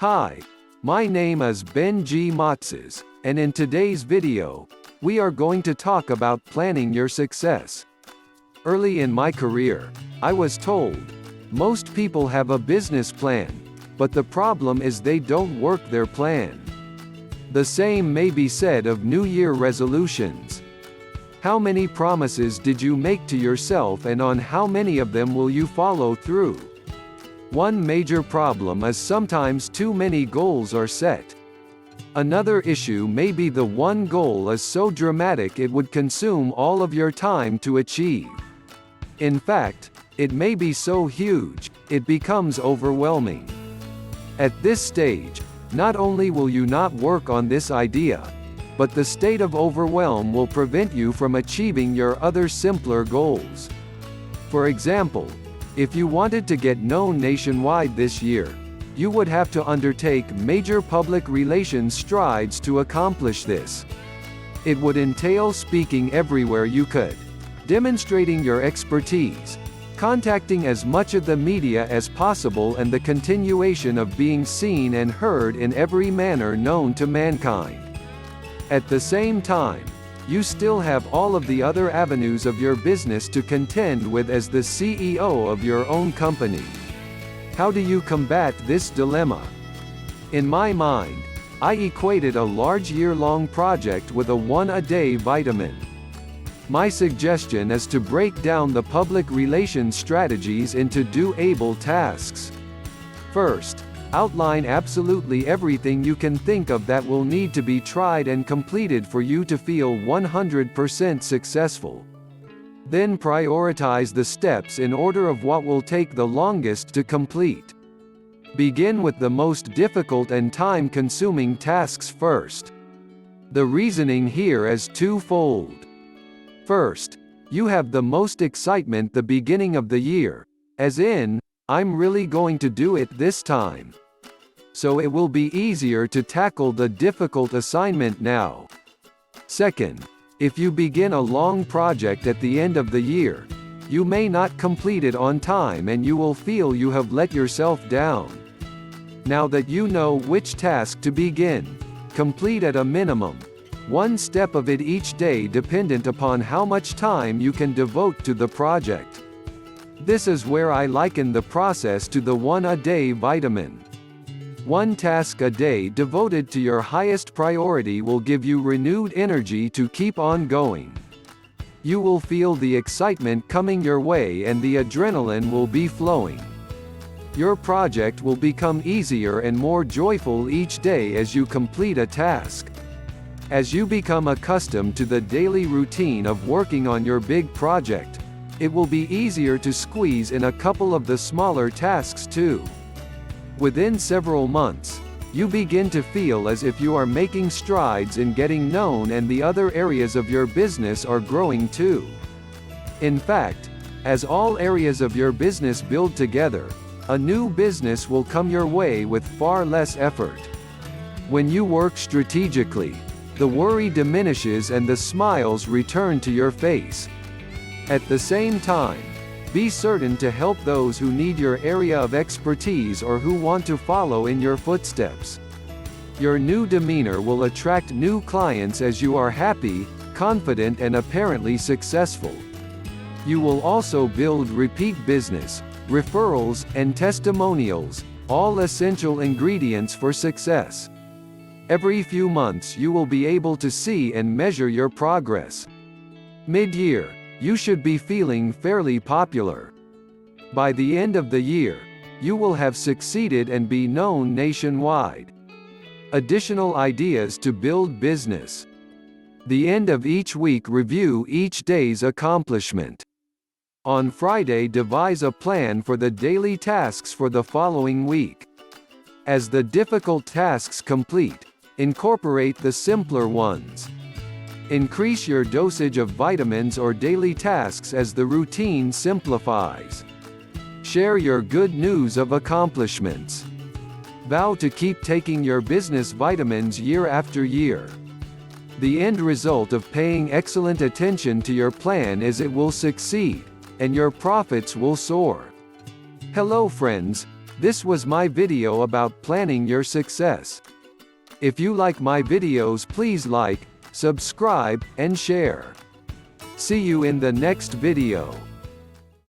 Hi, my name is Benji Matzes, and in today's video, we are going to talk about planning your success. Early in my career, I was told, most people have a business plan, but the problem is they don't work their plan. The same may be said of New Year resolutions. How many promises did you make to yourself, and on how many of them will you follow through? One major problem is sometimes too many goals are set. Another issue may be the one goal is so dramatic it would consume all of your time to achieve. In fact, it may be so huge, it becomes overwhelming. At this stage, not only will you not work on this idea, but the state of overwhelm will prevent you from achieving your other simpler goals. For example, if you wanted to get known nationwide this year, you would have to undertake major public relations strides to accomplish this. It would entail speaking everywhere you could, demonstrating your expertise, contacting as much of the media as possible, and the continuation of being seen and heard in every manner known to mankind. At the same time, you still have all of the other avenues of your business to contend with as the CEO of your own company. How do you combat this dilemma? In my mind, I equated a large year-long project with a one-a-day vitamin. My suggestion is to break down the public relations strategies into doable tasks. First, outline absolutely everything you can think of that will need to be tried and completed for you to feel 100% successful. Then prioritize the steps in order of what will take the longest to complete. Begin with the most difficult and time-consuming tasks first. The reasoning here is twofold. First, you have the most excitement the beginning of the year, as in, I'm really going to do it this time. So it will be easier to tackle the difficult assignment now. Second, if you begin a long project at the end of the year, you may not complete it on time and you will feel you have let yourself down. Now that you know which task to begin, complete at a minimum, one step of it each day dependent upon how much time you can devote to the project. This is where I liken the process to the one-a-day vitamin. One task a day devoted to your highest priority will give you renewed energy to keep on going. You will feel the excitement coming your way and the adrenaline will be flowing. Your project will become easier and more joyful each day as you complete a task. As you become accustomed to the daily routine of working on your big project, it will be easier to squeeze in a couple of the smaller tasks too. Within several months, you begin to feel as if you are making strides in getting known and the other areas of your business are growing too. In fact, as all areas of your business build together, a new business will come your way with far less effort. When you work strategically, the worry diminishes and the smiles return to your face. At the same time, be certain to help those who need your area of expertise or who want to follow in your footsteps. Your new demeanor will attract new clients as you are happy, confident, and apparently successful. You will also build repeat business, referrals, and testimonials, all essential ingredients for success. Every few months you will be able to see and measure your progress. Mid-year, you should be feeling fairly popular. By the end of the year, you will have succeeded and be known nationwide. Additional ideas to build business. The end of each week, review each day's accomplishment. On Friday, devise a plan for the daily tasks for the following week. As the difficult tasks complete, incorporate the simpler ones. Increase your dosage of vitamins or daily tasks as the routine simplifies. Share your good news of accomplishments. Vow to keep taking your business vitamins year after year. The end result of paying excellent attention to your plan is it will succeed, and your profits will soar. Hello friends, This was my video about planning your success. If you like my videos, please like, subscribe, and share. See you in the next video.